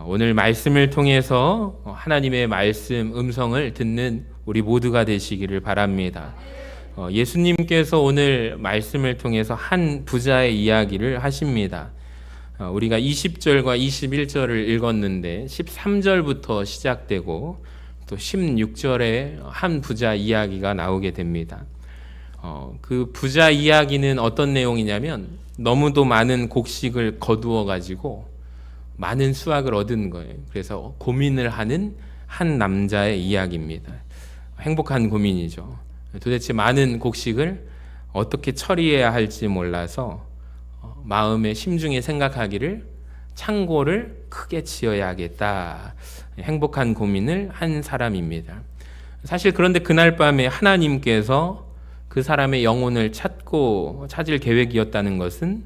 오늘 말씀을 통해서 하나님의 말씀 음성을 듣는 우리 모두가 되시기를 바랍니다. 예수님께서 오늘 말씀을 통해서 한 부자의 이야기를 하십니다. 우리가 20절과 21절을 읽었는데 13절부터 시작되고 또 16절에 한 부자 이야기가 나오게 됩니다. 그 부자 이야기는 어떤 내용이냐면 너무도 많은 곡식을 거두어 가지고 많은 수확을 얻은 거예요. 그래서 고민을 하는 한 남자의 이야기입니다. 행복한 고민이죠. 도대체 많은 곡식을 어떻게 처리해야 할지 몰라서 마음에 심중에 생각하기를 창고를 크게 지어야겠다. 행복한 고민을 한 사람입니다. 사실 그런데 그날 밤에 하나님께서 그 사람의 영혼을 찾을 계획이었다는 것은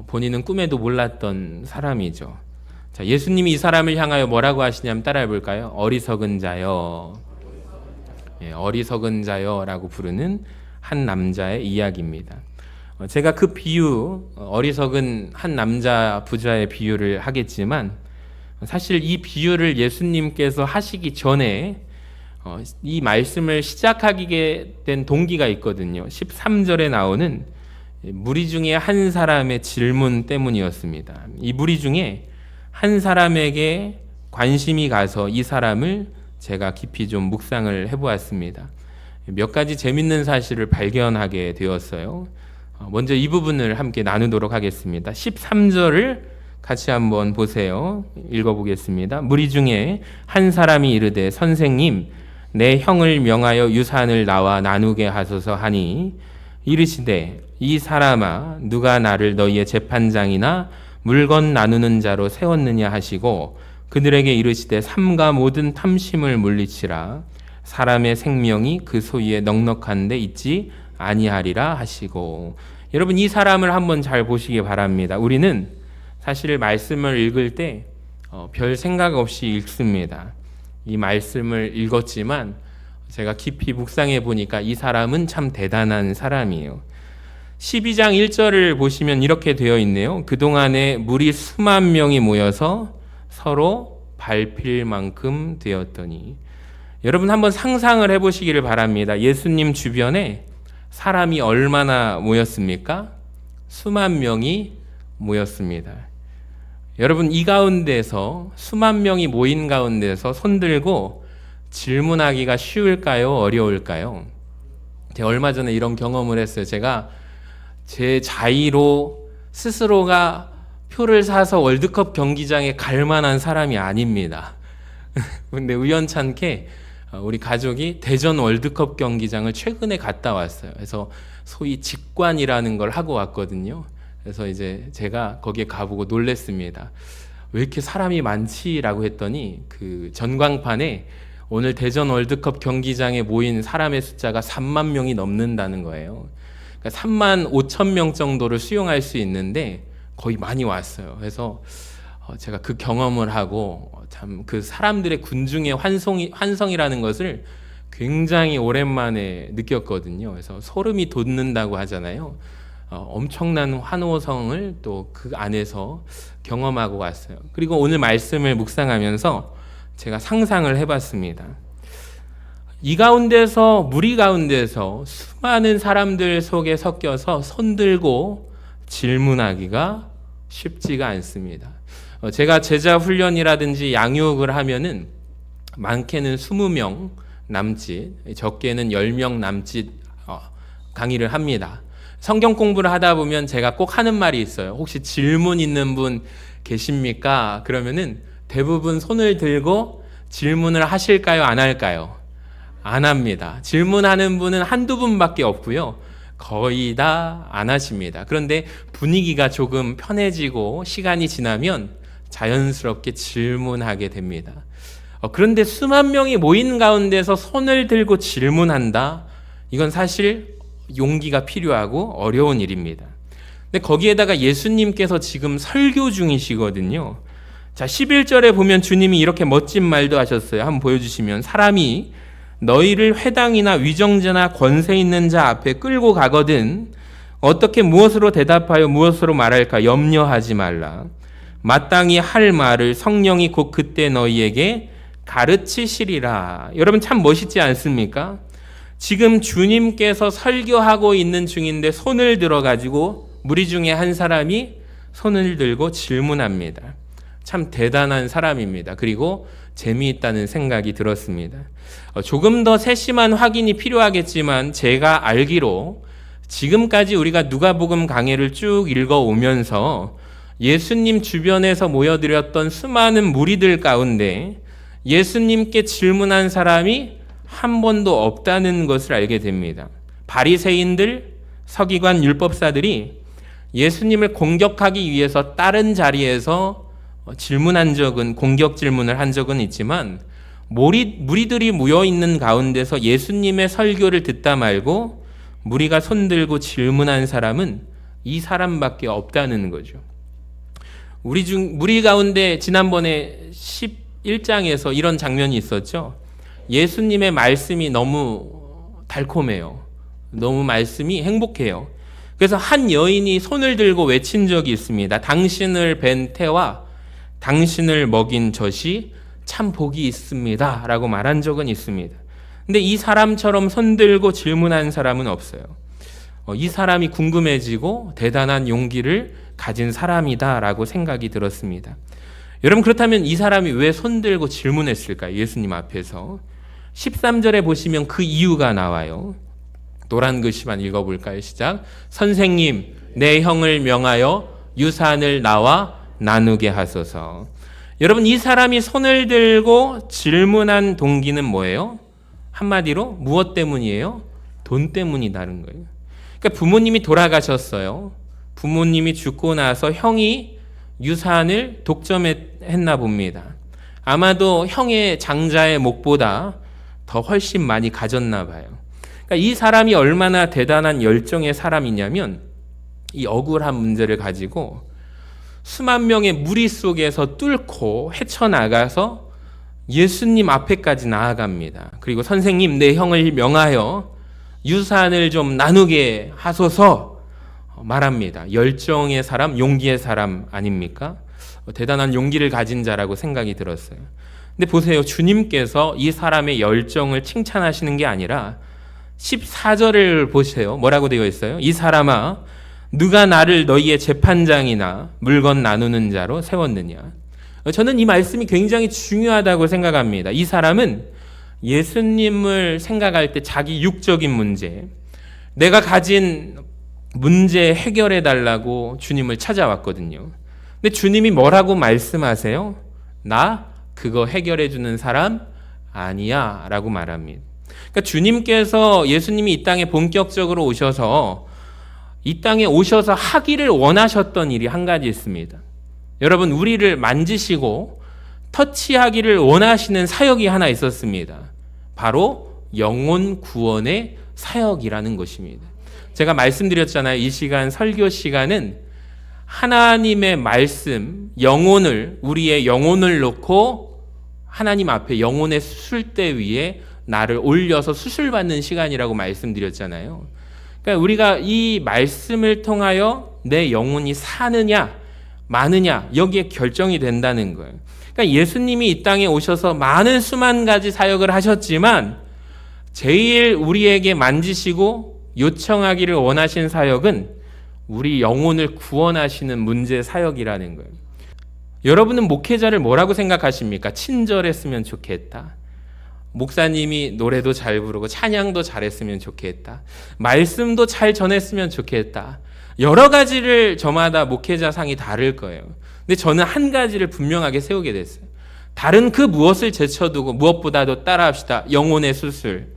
본인은 꿈에도 몰랐던 사람이죠. 자, 예수님이 이 사람을 향하여 뭐라고 하시냐면 따라해 볼까요? 어리석은 자여. 어리석은 자여라고 부르는 한 남자의 이야기입니다. 제가 그 비유, 어리석은 한 남자 부자의 비유를 하겠지만 사실 이 비유를 예수님께서 하시기 전에 이 말씀을 시작하게 된 동기가 있거든요. 13절에 나오는 무리 중에 한 사람의 질문 때문이었습니다. 이 무리 중에 한 사람에게 관심이 가서 이 사람을 제가 깊이 좀 묵상을 해보았습니다. 몇 가지 재밌는 사실을 발견하게 되었어요. 먼저 이 부분을 함께 나누도록 하겠습니다. 13절을 같이 한번 보세요. 읽어보겠습니다. 무리 중에 한 사람이 이르되 선생님 내 형을 명하여 유산을 나와 나누게 하소서 하니 이르시되 이 사람아 누가 나를 너희의 재판장이나 물건 나누는 자로 세웠느냐 하시고 그들에게 이르시되 삼가 모든 탐심을 물리치라 사람의 생명이 그 소유에 넉넉한 데 있지 아니하리라 하시고. 여러분 이 사람을 한번 잘 보시기 바랍니다. 우리는 사실 말씀을 읽을 때 별 생각 없이 읽습니다. 이 말씀을 읽었지만 제가 깊이 묵상해 보니까 이 사람은 참 대단한 사람이에요. 12장 1절을 보시면 이렇게 되어 있네요. 그동안에 무리 수만 명이 모여서 서로 밟힐 만큼 되었더니. 여러분 한번 상상을 해보시기를 바랍니다. 예수님 주변에 사람이 얼마나 모였습니까? 수만 명이 모였습니다. 여러분 이 가운데서 수만 명이 모인 가운데서 손들고 질문하기가 쉬울까요? 어려울까요? 제가 얼마 전에 이런 경험을 했어요. 제가 제 자의로 스스로가 표를 사서 월드컵 경기장에 갈 만한 사람이 아닙니다. 근데 우연찮게 우리 가족이 대전 월드컵 경기장을 최근에 갔다 왔어요. 그래서 소위 직관이라는 걸 하고 왔거든요. 그래서 이제 제가 거기에 가보고 놀랬습니다. 왜 이렇게 사람이 많지라고 했더니 그 전광판에 오늘 대전 월드컵 경기장에 모인 사람의 숫자가 3만 명이 넘는다는 거예요. 그러니까 3만 5천 명 정도를 수용할 수 있는데 거의 많이 왔어요. 그래서 제가 그 경험을 하고 참 그 사람들의 군중의 환성이라는 것을 굉장히 오랜만에 느꼈거든요. 그래서 소름이 돋는다고 하잖아요. 엄청난 환호성을 또 그 안에서 경험하고 왔어요. 그리고 오늘 말씀을 묵상하면서 제가 상상을 해봤습니다. 이 가운데서 무리 가운데서 수많은 사람들 속에 섞여서 손들고 질문하기가 쉽지가 않습니다. 제가 제자 훈련이라든지 양육을 하면은 많게는 20명 남짓, 적게는 10명 남짓 강의를 합니다. 성경 공부를 하다 보면 제가 꼭 하는 말이 있어요. 혹시 질문 있는 분 계십니까? 그러면은 대부분 손을 들고 질문을 하실까요? 안 할까요? 안 합니다. 질문하는 분은 한두 분밖에 없고요. 거의 다 안 하십니다. 그런데 분위기가 조금 편해지고 시간이 지나면 자연스럽게 질문하게 됩니다. 그런데 수만 명이 모인 가운데서 손을 들고 질문한다? 이건 사실 용기가 필요하고 어려운 일입니다. 근데 거기에다가 예수님께서 지금 설교 중이시거든요. 자, 11절에 보면 주님이 이렇게 멋진 말도 하셨어요. 한번 보여주시면 사람이 너희를 회당이나 위정자나 권세 있는 자 앞에 끌고 가거든 어떻게 무엇으로 대답하여 무엇으로 말할까 염려하지 말라. 마땅히 할 말을 성령이 곧 그때 너희에게 가르치시리라. 여러분 참 멋있지 않습니까? 지금 주님께서 설교하고 있는 중인데 손을 들어가지고 무리 중에 한 사람이 손을 들고 질문합니다. 참 대단한 사람입니다. 그리고 재미있다는 생각이 들었습니다. 조금 더 세심한 확인이 필요하겠지만 제가 알기로 지금까지 우리가 누가복음 강해를 쭉 읽어오면서 예수님 주변에서 모여들었던 수많은 무리들 가운데 예수님께 질문한 사람이 한 번도 없다는 것을 알게 됩니다. 바리새인들, 서기관, 율법사들이 예수님을 공격하기 위해서 다른 자리에서 질문한 적은, 공격 질문을 한 적은 있지만 무리들이 모여있는 가운데서 예수님의 설교를 듣다 말고 무리가 손들고 질문한 사람은 이 사람밖에 없다는 거죠. 무리 가운데 지난번에 11장에서 이런 장면이 있었죠. 예수님의 말씀이 너무 달콤해요. 너무 말씀이 행복해요. 그래서 한 여인이 손을 들고 외친 적이 있습니다. 당신을 뵌 태와 당신을 먹인 젖이 참 복이 있습니다 라고 말한 적은 있습니다. 근데 이 사람처럼 손들고 질문한 사람은 없어요. 이 사람이 궁금해지고 대단한 용기를 가진 사람이다 라고 생각이 들었습니다. 여러분 그렇다면 이 사람이 왜 손들고 질문했을까요? 예수님 앞에서 13절에 보시면 그 이유가 나와요. 노란 글씨만 읽어볼까요? 시작. 선생님, 내 형을 명하여 유산을 나와 나누게 하소서. 여러분 이 사람이 손을 들고 질문한 동기는 뭐예요? 한마디로 무엇 때문이에요? 돈 때문이라는 거예요. 그러니까 부모님이 돌아가셨어요. 부모님이 죽고 나서 형이 유산을 독점했나 봅니다. 아마도 형의 장자의 목보다 더 훨씬 많이 가졌나 봐요. 그러니까 이 사람이 얼마나 대단한 열정의 사람이냐면 이 억울한 문제를 가지고 수만 명의 무리 속에서 뚫고 헤쳐나가서 예수님 앞에까지 나아갑니다. 그리고 선생님, 내 형을 명하여 유산을 좀 나누게 하소서 말합니다. 열정의 사람, 용기의 사람 아닙니까? 대단한 용기를 가진 자라고 생각이 들었어요. 근데 보세요. 주님께서 이 사람의 열정을 칭찬하시는 게 아니라 14절을 보세요. 뭐라고 되어 있어요? 이 사람아, 누가 나를 너희의 재판장이나 물건 나누는 자로 세웠느냐? 저는 이 말씀이 굉장히 중요하다고 생각합니다. 이 사람은 예수님을 생각할 때 자기 육적인 문제, 내가 가진 문제 해결해 달라고 주님을 찾아왔거든요. 근데 주님이 뭐라고 말씀하세요? 나 그거 해결해 주는 사람 아니야 라고 말합니다. 그러니까 주님께서 예수님이 이 땅에 본격적으로 오셔서 이 땅에 오셔서 하기를 원하셨던 일이 한 가지 있습니다. 여러분 우리를 만지시고 터치하기를 원하시는 사역이 하나 있었습니다. 바로 영혼 구원의 사역이라는 것입니다. 제가 말씀드렸잖아요. 이 시간 설교 시간은 하나님의 말씀, 영혼을, 우리의 영혼을 놓고 하나님 앞에 영혼의 수술대 위에 나를 올려서 수술받는 시간이라고 말씀드렸잖아요. 그러니까 우리가 이 말씀을 통하여 내 영혼이 사느냐 마느냐 여기에 결정이 된다는 거예요. 그러니까 예수님이 이 땅에 오셔서 많은 수만 가지 사역을 하셨지만 제일 우리에게 만지시고 요청하기를 원하신 사역은 우리 영혼을 구원하시는 문제 사역이라는 거예요. 여러분은 목회자를 뭐라고 생각하십니까? 친절했으면 좋겠다. 목사님이 노래도 잘 부르고 찬양도 잘했으면 좋겠다. 말씀도 잘 전했으면 좋겠다. 여러 가지를 저마다 목회자 상이 다를 거예요. 근데 저는 한 가지를 분명하게 세우게 됐어요. 다른 그 무엇을 제쳐두고 무엇보다도 따라합시다. 영혼의 수술.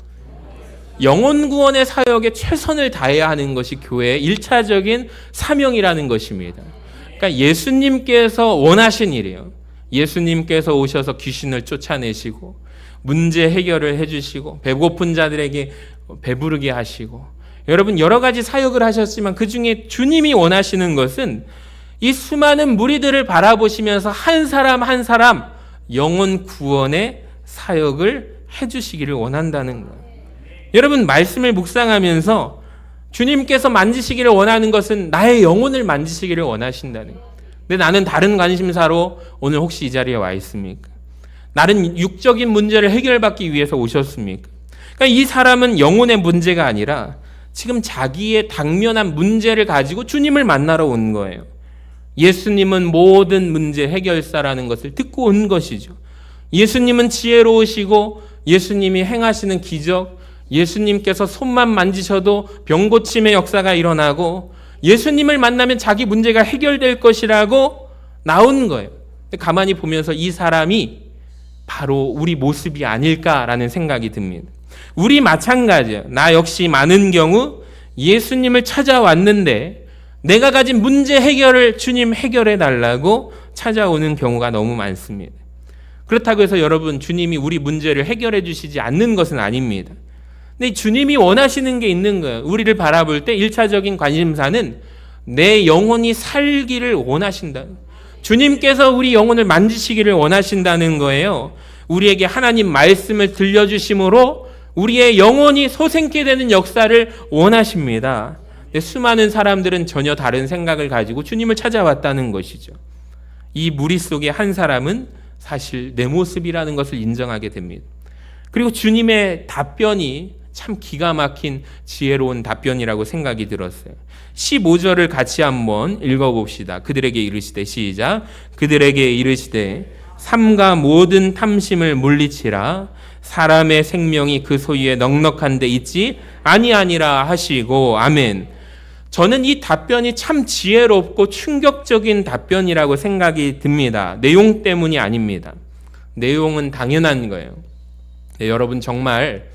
영혼 구원의 사역에 최선을 다해야 하는 것이 교회의 1차적인 사명이라는 것입니다. 그러니까 예수님께서 원하신 일이에요. 예수님께서 오셔서 귀신을 쫓아내시고 문제 해결을 해주시고 배고픈 자들에게 배부르게 하시고 여러분 여러 가지 사역을 하셨지만 그중에 주님이 원하시는 것은 이 수많은 무리들을 바라보시면서 한 사람 한 사람 영혼 구원의 사역을 해주시기를 원한다는 거예요. 여러분 말씀을 묵상하면서 주님께서 만지시기를 원하는 것은 나의 영혼을 만지시기를 원하신다는 거예요. 근데 나는 다른 관심사로 오늘 혹시 이 자리에 와 있습니까? 나는 육적인 문제를 해결받기 위해서 오셨습니까? 그러니까 이 사람은 영혼의 문제가 아니라 지금 자기의 당면한 문제를 가지고 주님을 만나러 온 거예요. 예수님은 모든 문제 해결사라는 것을 듣고 온 것이죠. 예수님은 지혜로우시고 예수님이 행하시는 기적, 예수님께서 손만 만지셔도 병 고침의 역사가 일어나고 예수님을 만나면 자기 문제가 해결될 것이라고 나온 거예요. 가만히 보면서 이 사람이 바로 우리 모습이 아닐까라는 생각이 듭니다. 우리 마찬가지예요. 나 역시 많은 경우 예수님을 찾아왔는데 내가 가진 문제 해결을 주님 해결해 달라고 찾아오는 경우가 너무 많습니다. 그렇다고 해서 여러분, 주님이 우리 문제를 해결해 주시지 않는 것은 아닙니다. 근데 주님이 원하시는 게 있는 거예요. 우리를 바라볼 때 1차적인 관심사는 내 영혼이 살기를 원하신다. 주님께서 우리 영혼을 만지시기를 원하신다는 거예요. 우리에게 하나님 말씀을 들려주심으로 우리의 영혼이 소생케 되는 역사를 원하십니다. 근데 수많은 사람들은 전혀 다른 생각을 가지고 주님을 찾아왔다는 것이죠. 이 무리 속에 한 사람은 사실 내 모습이라는 것을 인정하게 됩니다. 그리고 주님의 답변이 참 기가 막힌 지혜로운 답변이라고 생각이 들었어요. 15절을 같이 한번 읽어봅시다. 그들에게 이르시되, 시작. 그들에게 이르시되 삼가 모든 탐심을 물리치라. 사람의 생명이 그 소유에 넉넉한 데 있지 아니하니라 하시고. 아멘. 저는 이 답변이 참 지혜롭고 충격적인 답변이라고 생각이 듭니다. 내용 때문이 아닙니다. 내용은 당연한 거예요. 네, 여러분, 정말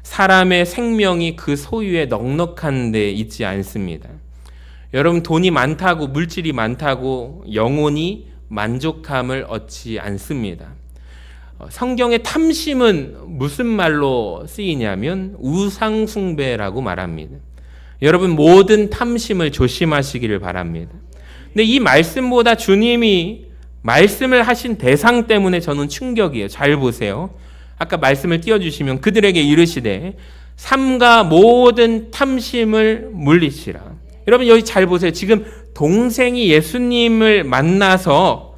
사람의 생명이 그 소유에 넉넉한 데 있지 않습니다. 여러분, 돈이 많다고, 물질이 많다고 영혼이 만족함을 얻지 않습니다. 성경의 탐심은 무슨 말로 쓰이냐면 우상숭배라고 말합니다. 여러분, 모든 탐심을 조심하시기를 바랍니다. 근데 이 말씀보다 주님이 말씀을 하신 대상 때문에 저는 충격이에요. 잘 보세요. 아까 말씀을 띄워주시면 그들에게 이르시되 삼가 모든 탐심을 물리치라. 여러분, 여기 잘 보세요. 지금 동생이 예수님을 만나서,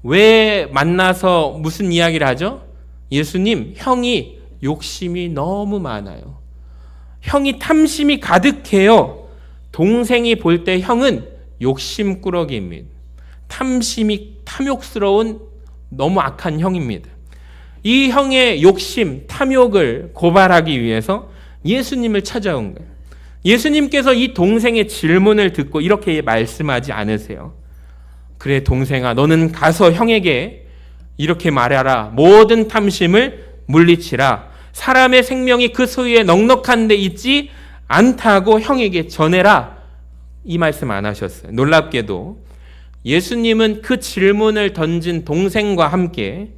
왜 만나서 무슨 이야기를 하죠? 예수님, 형이 욕심이 너무 많아요. 형이 탐심이 가득해요. 동생이 볼 때 형은 욕심꾸러기입니다. 탐욕스러운 너무 악한 형입니다. 이 형의 욕심, 탐욕을 고발하기 위해서 예수님을 찾아온 거예요. 예수님께서 이 동생의 질문을 듣고 이렇게 말씀하지 않으세요. 그래, 동생아, 너는 가서 형에게 이렇게 말하라. 모든 탐심을 물리치라. 사람의 생명이 그 소유에 넉넉한 데 있지 않다고 형에게 전해라. 이 말씀 안 하셨어요. 놀랍게도 예수님은 그 질문을 던진 동생과 함께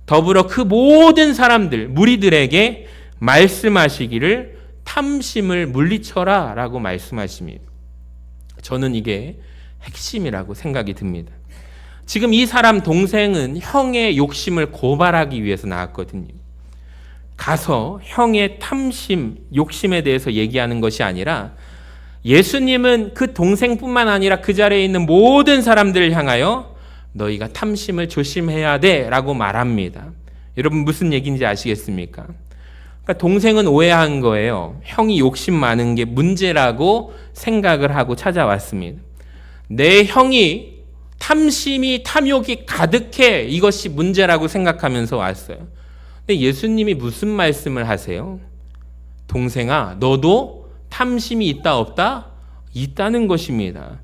더불어 그 모든 사람들, 무리들에게 말씀하시기를 탐심을 물리쳐라 라고 말씀하십니다. 저는 이게 핵심이라고 생각이 듭니다. 지금 이 사람 동생은 형의 욕심을 고발하기 위해서 나왔거든요. 가서 형의 탐심, 욕심에 대해서 얘기하는 것이 아니라 예수님은 그 동생뿐만 아니라 그 자리에 있는 모든 사람들을 향하여 너희가 탐심을 조심해야 돼 라고 말합니다. 여러분, 무슨 얘기인지 아시겠습니까? 그러니까 동생은 오해한 거예요. 형이 욕심 많은 게 문제라고 생각을 하고 찾아왔습니다. 내 형이 탐욕이 가득해, 이것이 문제라고 생각하면서 왔어요. 근데 예수님이 무슨 말씀을 하세요? 동생아, 너도 탐심이 있다 없다? 있다는 것입니다.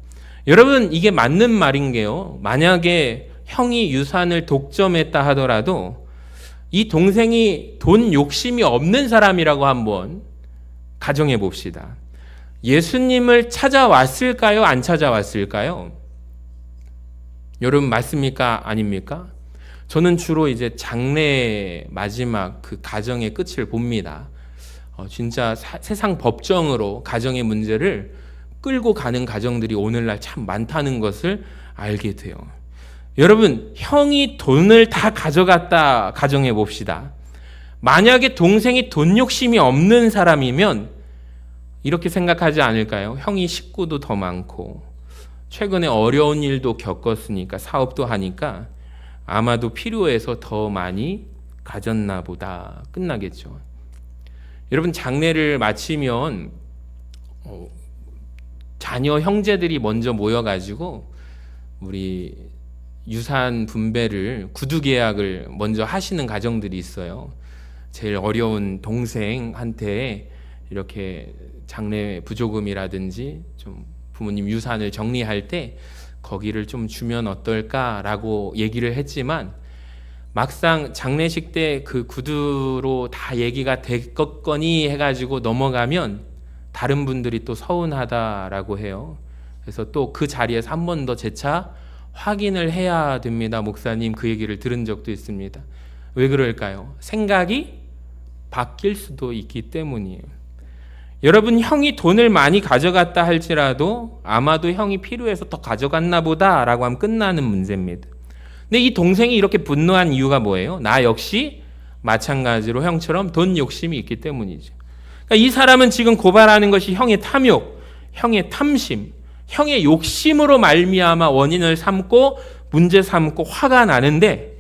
여러분, 이게 맞는 말인 게요. 만약에 형이 유산을 독점했다 하더라도 이 동생이 돈 욕심이 없는 사람이라고 한번 가정해 봅시다. 예수님을 찾아왔을까요? 안 찾아왔을까요? 여러분, 맞습니까? 아닙니까? 저는 주로 이제 장례 마지막 그 가정의 끝을 봅니다. 진짜 세상 법정으로 가정의 문제를 끌고 가는 가정들이 오늘날 참 많다는 것을 알게 돼요. 여러분, 형이 돈을 다 가져갔다 가정해 봅시다. 만약에 동생이 돈 욕심이 없는 사람이면 이렇게 생각하지 않을까요? 형이 식구도 더 많고 최근에 어려운 일도 겪었으니까 사업도 하니까 아마도 필요해서 더 많이 가졌나 보다 끝나겠죠. 여러분 장례를 마치면 자녀 형제들이 먼저 모여가지고 우리 유산 분배를 구두 계약을 먼저 하시는 가정들이 있어요. 제일 어려운 동생한테 이렇게 장례 부조금이라든지 좀 부모님 유산을 정리할 때 거기를 좀 주면 어떨까라고 얘기를 했지만 막상 장례식 때 그 구두로 다 얘기가 됐겠거니 해가지고 넘어가면 다른 분들이 또 서운하다라고 해요. 그래서 또 그 자리에서 한 번 더 재차 확인을 해야 됩니다. 목사님 그 얘기를 들은 적도 있습니다. 왜 그럴까요? 생각이 바뀔 수도 있기 때문이에요. 여러분 형이 돈을 많이 가져갔다 할지라도 아마도 형이 필요해서 더 가져갔나 보다라고 하면 끝나는 문제입니다. 근데 이 동생이 이렇게 분노한 이유가 뭐예요? 나 역시 마찬가지로 형처럼 돈 욕심이 있기 때문이죠. 그러니까 이 사람은 지금 고발하는 것이 형의 탐욕, 형의 탐심, 형의 욕심으로 말미암아 원인을 삼고 문제 삼고 화가 나는데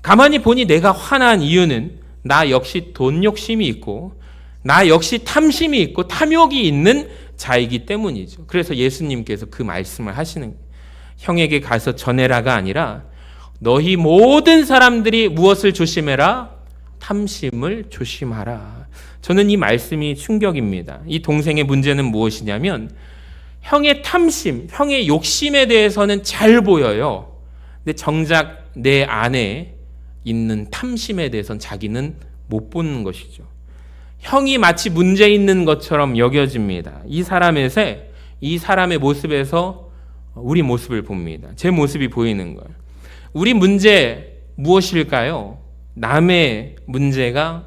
가만히 보니 내가 화난 이유는 나 역시 돈 욕심이 있고 나 역시 탐심이 있고 탐욕이 있는 자이기 때문이죠. 그래서 예수님께서 그 말씀을 하시는 거예요. 형에게 가서 전해라가 아니라 너희 모든 사람들이 무엇을 조심해라? 탐심을 조심하라. 저는 이 말씀이 충격입니다. 이 동생의 문제는 무엇이냐면 형의 탐심, 형의 욕심에 대해서는 잘 보여요. 근데 정작 내 안에 있는 탐심에 대해서는 자기는 못 보는 것이죠. 형이 마치 문제 있는 것처럼 여겨집니다. 이 사람의 모습에서 우리 모습을 봅니다. 제 모습이 보이는 거예요. 우리 문제 무엇일까요? 남의 문제가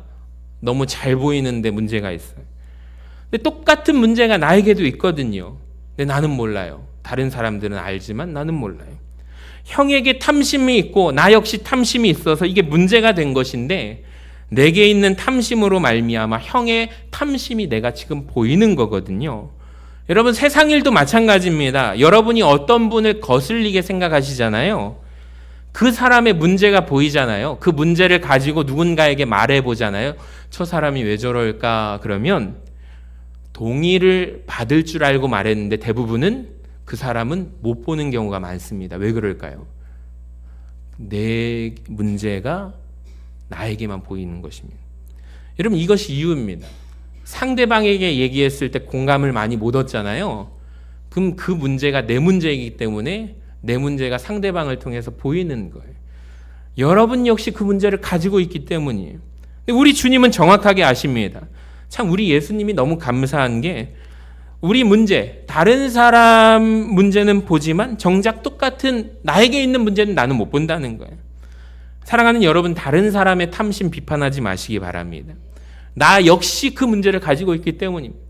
너무 잘 보이는데 문제가 있어요. 근데 똑같은 문제가 나에게도 있거든요. 근데 나는 몰라요. 다른 사람들은 알지만 나는 몰라요. 형에게 탐심이 있고 나 역시 탐심이 있어서 이게 문제가 된 것인데 내게 있는 탐심으로 말미암아 형의 탐심이 내가 지금 보이는 거거든요. 여러분 세상 일도 마찬가지입니다. 여러분이 어떤 분을 거슬리게 생각하시잖아요. 그 사람의 문제가 보이잖아요. 그 문제를 가지고 누군가에게 말해보잖아요. 저 사람이 왜 저럴까? 그러면 동의를 받을 줄 알고 말했는데 대부분은 그 사람은 못 보는 경우가 많습니다. 왜 그럴까요? 내 문제가 나에게만 보이는 것입니다. 여러분 이것이 이유입니다. 상대방에게 얘기했을 때 공감을 많이 못 얻잖아요. 그럼 그 문제가 내 문제이기 때문에 내 문제가 상대방을 통해서 보이는 거예요. 여러분 역시 그 문제를 가지고 있기 때문이에요. 근데 우리 주님은 정확하게 아십니다. 참 우리 예수님이 너무 감사한 게 우리 문제, 다른 사람 문제는 보지만 정작 똑같은 나에게 있는 문제는 나는 못 본다는 거예요. 사랑하는 여러분, 다른 사람의 탐심 비판하지 마시기 바랍니다. 나 역시 그 문제를 가지고 있기 때문입니다.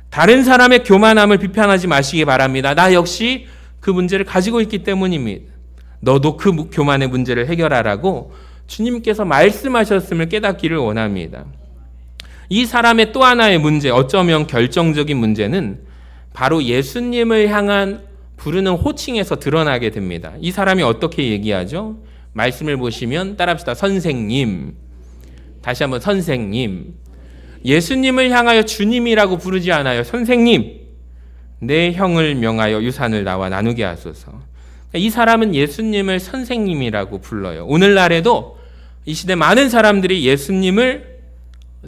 다른 사람의 교만함을 비판하지 마시기 바랍니다. 나 역시 그 문제를 가지고 있기 때문입니다. 너도 그 교만의 문제를 해결하라고 주님께서 말씀하셨음을 깨닫기를 원합니다. 이 사람의 또 하나의 문제, 어쩌면 결정적인 문제는 바로 예수님을 향한 부르는 호칭에서 드러나게 됩니다. 이 사람이 어떻게 얘기하죠? 말씀을 보시면 따라합시다. 선생님. 다시 한번 선생님. 예수님을 향하여 주님이라고 부르지 않아요. 선생님. 내 형을 명하여 유산을 나와 나누게 하소서. 이 사람은 예수님을 선생님이라고 불러요. 오늘날에도 이 시대 많은 사람들이 예수님을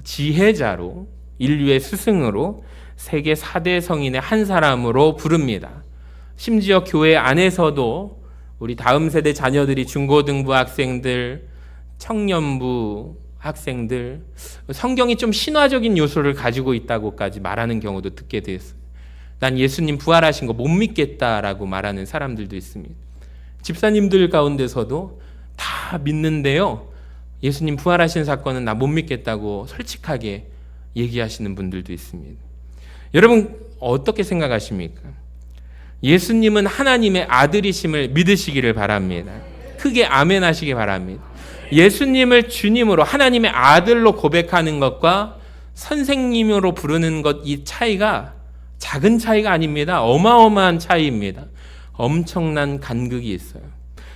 지혜자로, 인류의 스승으로, 세계 4대 성인의 한 사람으로 부릅니다. 심지어 교회 안에서도 우리 다음 세대 자녀들이 중고등부 학생들, 청년부 학생들, 성경이 좀 신화적인 요소를 가지고 있다고까지 말하는 경우도 듣게 됐어요. 난 예수님 부활하신 거 못 믿겠다라고 말하는 사람들도 있습니다. 집사님들 가운데서도 다 믿는데요, 예수님 부활하신 사건은 나 못 믿겠다고 솔직하게 얘기하시는 분들도 있습니다. 여러분 어떻게 생각하십니까? 예수님은 하나님의 아들이심을 믿으시기를 바랍니다. 크게 아멘 하시기 바랍니다. 예수님을 주님으로 하나님의 아들로 고백하는 것과 선생님으로 부르는 것, 이 차이가 작은 차이가 아닙니다. 어마어마한 차이입니다. 엄청난 간극이 있어요.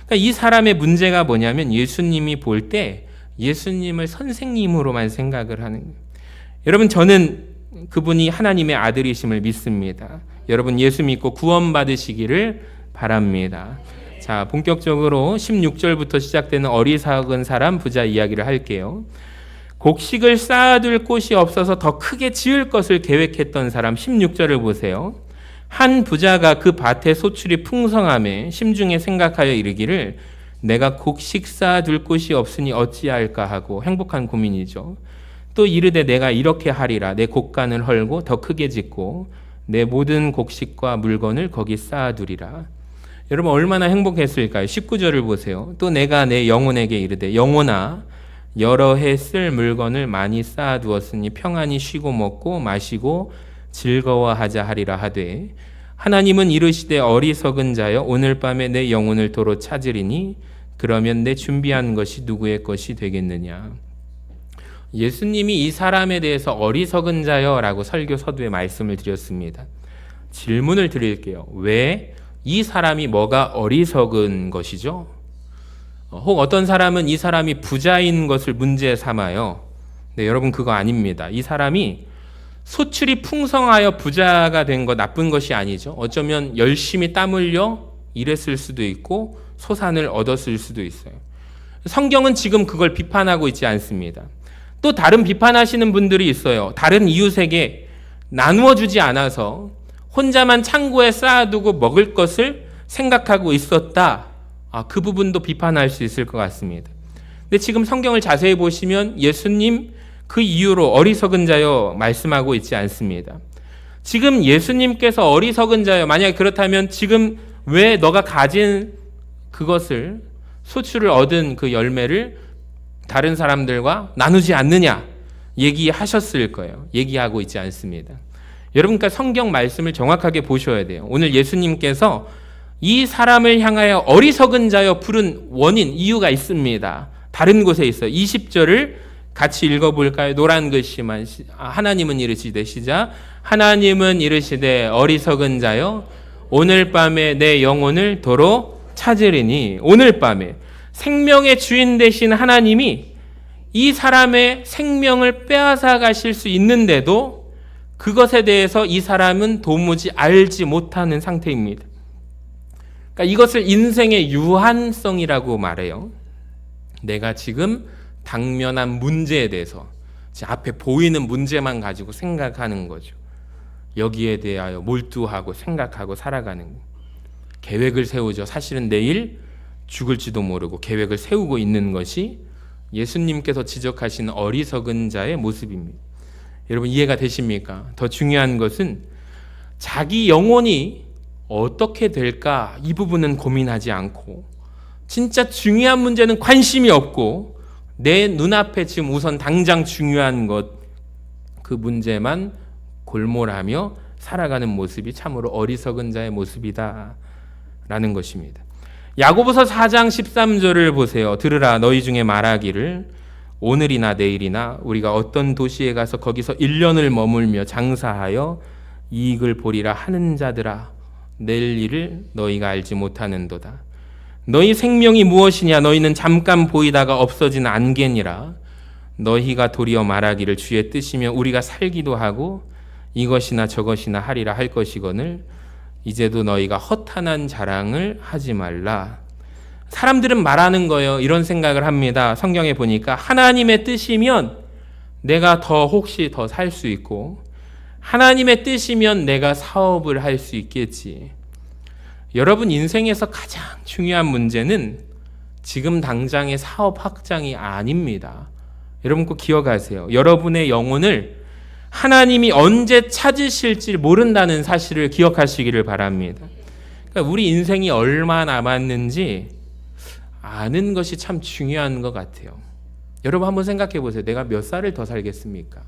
그러니까 이 사람의 문제가 뭐냐면 예수님이 볼 때 예수님을 선생님으로만 생각을 하는 거예요. 여러분, 저는 그분이 하나님의 아들이심을 믿습니다. 여러분, 예수 믿고 구원받으시기를 바랍니다. 자, 본격적으로 16절부터 시작되는 어리석은 사람 부자 이야기를 할게요. 곡식을 쌓아둘 곳이 없어서 더 크게 지을 것을 계획했던 사람, 16절을 보세요. 한 부자가 그 밭에 소출이 풍성함에 심중에 생각하여 이르기를 내가 곡식 쌓아둘 곳이 없으니 어찌할까 하고, 행복한 고민이죠. 또 이르되 내가 이렇게 하리라. 내 곡간을 헐고 더 크게 짓고 내 모든 곡식과 물건을 거기 쌓아두리라. 여러분, 얼마나 행복했을까요? 19절을 보세요. 또 내가 내 영혼에게 이르되 영혼아, 여러 해 쓸 물건을 많이 쌓아두었으니 평안히 쉬고 먹고 마시고 즐거워하자 하리라 하되, 하나님은 이르시되 어리석은 자여 오늘 밤에 내 영혼을 도로 찾으리니 그러면 내 준비한 것이 누구의 것이 되겠느냐. 예수님이 이 사람에 대해서 어리석은 자여라고 설교 서두에 말씀을 드렸습니다. 질문을 드릴게요. 왜 이 사람이 뭐가 어리석은 것이죠? 혹 어떤 사람은 이 사람이 부자인 것을 문제 삼아요. 네, 여러분, 그거 아닙니다. 이 사람이 소출이 풍성하여 부자가 된 거 나쁜 것이 아니죠. 어쩌면 열심히 땀 흘려 일했을 수도 있고 소산을 얻었을 수도 있어요. 성경은 지금 그걸 비판하고 있지 않습니다. 또 다른 비판하시는 분들이 있어요. 다른 이웃에게 나누어 주지 않아서 혼자만 창고에 쌓아두고 먹을 것을 생각하고 있었다. 그 부분도 비판할 수 있을 것 같습니다. 근데 지금 성경을 자세히 보시면 예수님 그 이유로 어리석은 자여 말씀하고 있지 않습니다. 지금 예수님께서 어리석은 자여, 만약에 그렇다면 지금 왜 너가 가진 그것을, 소출을 얻은 그 열매를 다른 사람들과 나누지 않느냐 얘기하셨을 거예요. 얘기하고 있지 않습니다. 여러분, 그러니까 성경 말씀을 정확하게 보셔야 돼요. 오늘 예수님께서 이 사람을 향하여 어리석은 자여 부른 원인, 이유가 있습니다. 다른 곳에 있어요. 20절을 같이 읽어볼까요? 노란 글씨만. 하나님은 이르시되, 시작. 하나님은 이르시되 어리석은 자여 오늘 밤에 내 영혼을 도로 찾으리니. 오늘 밤에 생명의 주인 되신 하나님이 이 사람의 생명을 빼앗아 가실 수 있는데도 그것에 대해서 이 사람은 도무지 알지 못하는 상태입니다. 그러니까 이것을 인생의 유한성이라고 말해요. 내가 지금 당면한 문제에 대해서 앞에 보이는 문제만 가지고 생각하는 거죠. 여기에 대하여 몰두하고 생각하고 살아가는 거. 계획을 세우죠. 사실은 내일 죽을지도 모르고 계획을 세우고 있는 것이 예수님께서 지적하시는 어리석은 자의 모습입니다. 여러분, 이해가 되십니까? 더 중요한 것은 자기 영혼이 어떻게 될까, 이 부분은 고민하지 않고 진짜 중요한 문제는 관심이 없고 내 눈앞에 지금 우선 당장 중요한 것, 그 문제만 골몰하며 살아가는 모습이 참으로 어리석은 자의 모습이다 라는 것입니다. 야고보서 4장 13절을 보세요. 들으라, 너희 중에 말하기를 오늘이나 내일이나 우리가 어떤 도시에 가서 거기서 1년을 머물며 장사하여 이익을 보리라 하는 자들아, 내일 일을 너희가 알지 못하는도다. 너희 생명이 무엇이냐? 너희는 잠깐 보이다가 없어진 안개니라. 너희가 도리어 말하기를 주의 뜻이며 우리가 살기도 하고 이것이나 저것이나 하리라 할 것이거늘 이제도 너희가 허탄한 자랑을 하지 말라. 사람들은 말하는 거예요. 이런 생각을 합니다. 성경에 보니까 하나님의 뜻이면 내가 혹시 더 살 수 있고, 하나님의 뜻이면 내가 사업을 할 수 있겠지. 여러분, 인생에서 가장 중요한 문제는 지금 당장의 사업 확장이 아닙니다. 여러분 꼭 기억하세요. 여러분의 영혼을 하나님이 언제 찾으실지 모른다는 사실을 기억하시기를 바랍니다. 그러니까 우리 인생이 얼마 남았는지 아는 것이 참 중요한 것 같아요. 여러분 한번 생각해 보세요. 내가 몇 살을 더 살겠습니까?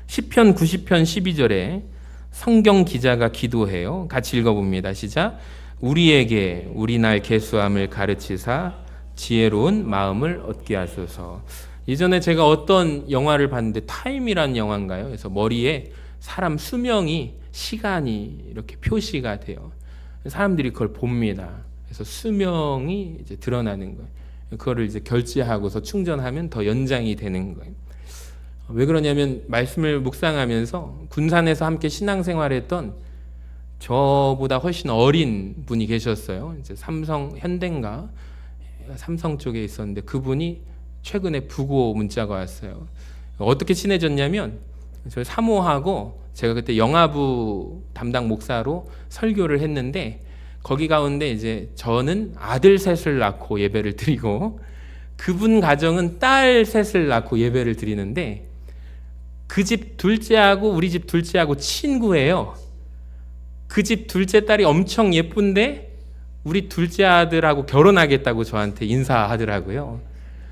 시편 90편 12절에 성경 기자가 기도해요. 같이 읽어봅니다. 시작. 우리에게 우리 날 계수함을 가르치사 지혜로운 마음을 얻게 하소서. 예전에 제가 어떤 영화를 봤는데 타임이라는 영화인가요? 그래서 머리에 사람 수명이, 시간이 이렇게 표시가 돼요. 사람들이 그걸 봅니다. 그래서 수명이 이제 드러나는 거예요. 그거를 이제 결제하고서 충전하면 더 연장이 되는 거예요. 왜 그러냐면 말씀을 묵상하면서 군산에서 함께 신앙생활했던 저보다 훨씬 어린 분이 계셨어요. 이제 현대인가 삼성 쪽에 있었는데 그분이 최근에 부고 문자가 왔어요. 어떻게 친해졌냐면 저 사모하고 제가 그때 영아부 담당 목사로 설교를 했는데 거기 가운데 이제 저는 아들 셋을 낳고 예배를 드리고 그분 가정은 딸 셋을 낳고 예배를 드리는데 그 집 둘째하고 우리 집 둘째하고 친구예요. 그 집 둘째 딸이 엄청 예쁜데 우리 둘째 아들하고 결혼하겠다고 저한테 인사하더라고요.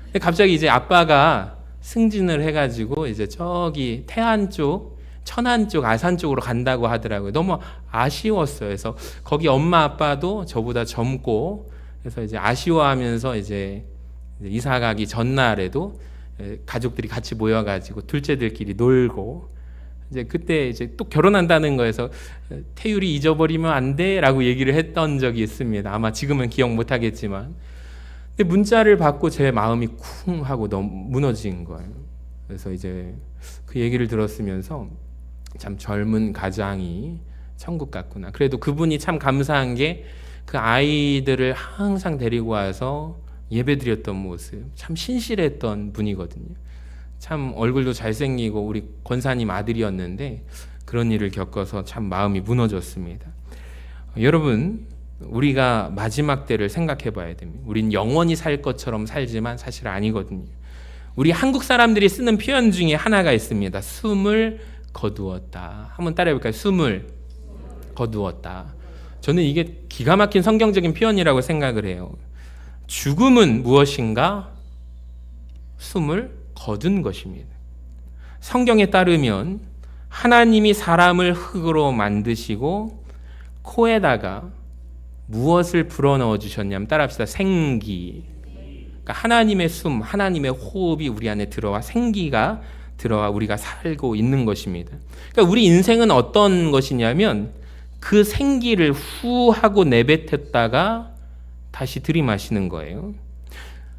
근데 갑자기 이제 아빠가 승진을 해가지고 이제 저기 태안 쪽, 천안 쪽, 아산 쪽으로 간다고 하더라고요. 너무 아쉬웠어요. 그래서 거기 엄마 아빠도 저보다 젊고 그래서 이제 아쉬워하면서 이제 이사 가기 전날에도 가족들이 같이 모여가지고 둘째들끼리 놀고 이제 그때 이제 또 결혼한다는 거에서 태율이 잊어버리면 안 돼라고 얘기를 했던 적이 있습니다. 아마 지금은 기억 못하겠지만, 근데 문자를 받고 제 마음이 쿵 하고 너무 무너진 거예요. 그래서 이제 그 얘기를 들었으면서 참 젊은 가장이 천국 같구나. 그래도 그분이 참 감사한 게 그 아이들을 항상 데리고 와서 예배드렸던 모습, 참 신실했던 분이거든요. 참 얼굴도 잘생기고 우리 권사님 아들이었는데 그런 일을 겪어서 참 마음이 무너졌습니다. 여러분, 우리가 마지막 때를 생각해 봐야 됩니다. 우린 영원히 살 것처럼 살지만 사실 아니거든요. 우리 한국 사람들이 쓰는 표현 중에 하나가 있습니다. 숨을 거두었다. 한번 따라해 볼까요? 숨을 거두었다. 저는 이게 기가 막힌 성경적인 표현이라고 생각을 해요. 죽음은 무엇인가? 숨을 거둔 것입니다. 성경에 따르면 하나님이 사람을 흙으로 만드시고 코에다가 무엇을 불어넣어 주셨냐면 따라합시다. 생기. 그러니까 하나님의 숨, 하나님의 호흡이 우리 안에 들어와 생기가 들어와 우리가 살고 있는 것입니다. 그러니까 우리 인생은 어떤 것이냐면 그 생기를 후 하고 내뱉었다가 다시 들이마시는 거예요.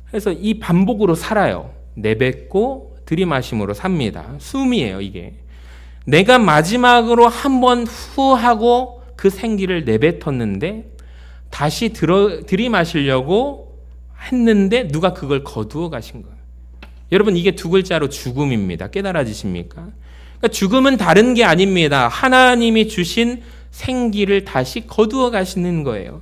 그래서 이 반복으로 살아요. 내뱉고 들이마심으로 삽니다. 숨이에요, 이게. 내가 마지막으로 한번 후 하고 그 생기를 내뱉었는데 다시 들이마시려고 했는데 누가 그걸 거두어 가신 거예요. 여러분, 이게 두 글자로 죽음입니다. 깨달아지십니까? 그러니까 죽음은 다른 게 아닙니다. 하나님이 주신 생기를 다시 거두어 가시는 거예요.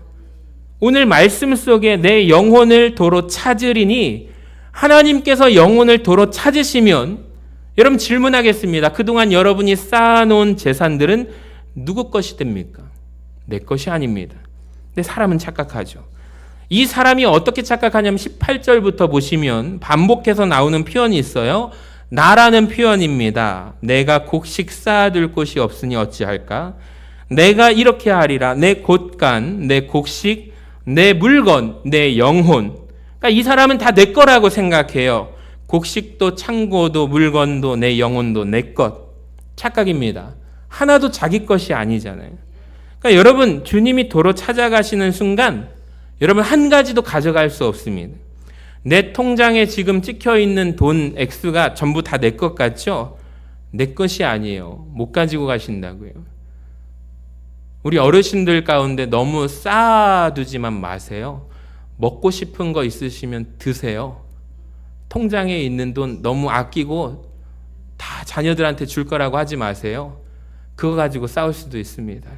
오늘 말씀 속에 내 영혼을 도로 찾으리니 하나님께서 영혼을 도로 찾으시면 여러분 질문하겠습니다. 그동안 여러분이 쌓아놓은 재산들은 누구 것이 됩니까? 내 것이 아닙니다. 근데 사람은 착각하죠. 이 사람이 어떻게 착각하냐면 18절부터 보시면 반복해서 나오는 표현이 있어요. 나라는 표현입니다. 내가 곡식 쌓아둘 곳이 없으니 어찌할까? 내가 이렇게 하리라. 내 곳간, 내 곡식, 내 물건, 내 영혼. 그러니까 이 사람은 다 내 거라고 생각해요. 곡식도 창고도 물건도 내 영혼도 내 것. 착각입니다. 하나도 자기 것이 아니잖아요. 그러니까 여러분, 주님이 도로 찾아가시는 순간 여러분 한 가지도 가져갈 수 없습니다. 내 통장에 지금 찍혀 있는 돈 액수가 전부 다 내 것 같죠? 내 것이 아니에요. 못 가지고 가신다고요. 우리 어르신들 가운데 너무 쌓아두지만 마세요. 먹고 싶은 거 있으시면 드세요. 통장에 있는 돈 너무 아끼고 다 자녀들한테 줄 거라고 하지 마세요. 그거 가지고 싸울 수도 있습니다.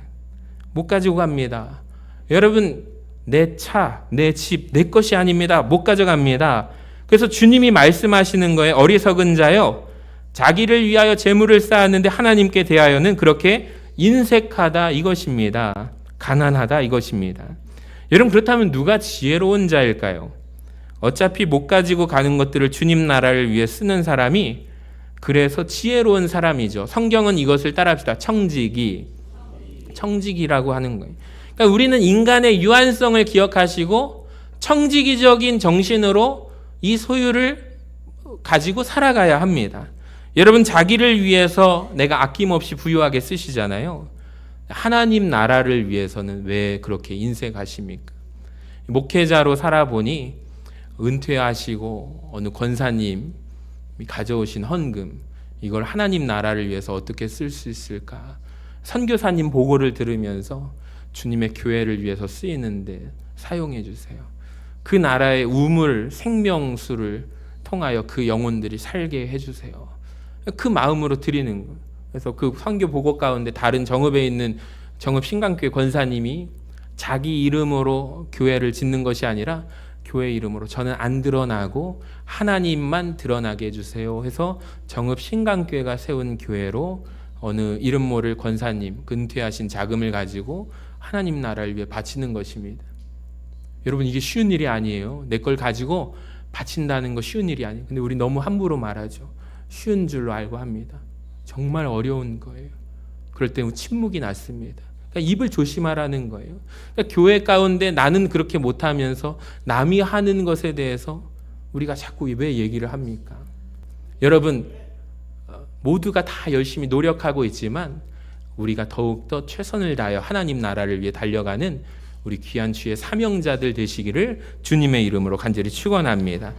못 가지고 갑니다. 여러분, 내 차, 내 집, 내 것이 아닙니다. 못 가져갑니다. 그래서 주님이 말씀하시는 거예요. 어리석은 자요, 자기를 위하여 재물을 쌓았는데 하나님께 대하여는 그렇게 인색하다 이것입니다. 가난하다 이것입니다. 여러분, 그렇다면 누가 지혜로운 자일까요? 어차피 못 가지고 가는 것들을 주님 나라를 위해 쓰는 사람이 그래서 지혜로운 사람이죠. 성경은 이것을 따라합시다. 청지기라고 하는 거예요. 그러니까 우리는 인간의 유한성을 기억하시고 청지기적인 정신으로 이 소유를 가지고 살아가야 합니다. 여러분, 자기를 위해서 내가 아낌없이 부유하게 쓰시잖아요. 하나님 나라를 위해서는 왜 그렇게 인색하십니까? 목회자로 살아보니 은퇴하시고 어느 권사님이 가져오신 헌금, 이걸 하나님 나라를 위해서 어떻게 쓸 수 있을까? 선교사님 보고를 들으면서 주님의 교회를 위해서 쓰이는데 사용해 주세요. 그 나라의 우물, 생명수를 통하여 그 영혼들이 살게 해주세요. 그 마음으로 드리는 거예요. 그래서 그 선교 보고 가운데 다른 정읍에 있는 정읍 신강교회 권사님이 자기 이름으로 교회를 짓는 것이 아니라 교회 이름으로 저는 안 드러나고 하나님만 드러나게 해주세요 해서 정읍 신강교회가 세운 교회로 어느 이름 모를 권사님 은퇴하신 자금을 가지고 하나님 나라를 위해 바치는 것입니다. 여러분, 이게 쉬운 일이 아니에요. 내 걸 가지고 바친다는 거 쉬운 일이 아니에요. 근데 우리 너무 함부로 말하죠. 쉬운 줄로 알고 합니다. 정말 어려운 거예요. 그럴 때 침묵이 났습니다. 그러니까 입을 조심하라는 거예요. 그러니까 교회 가운데 나는 그렇게 못하면서 남이 하는 것에 대해서 우리가 자꾸 왜 얘기를 합니까? 여러분, 모두가 다 열심히 노력하고 있지만 우리가 더욱더 최선을 다하여 하나님 나라를 위해 달려가는 우리 귀한 주의 사명자들 되시기를 주님의 이름으로 간절히 축원합니다.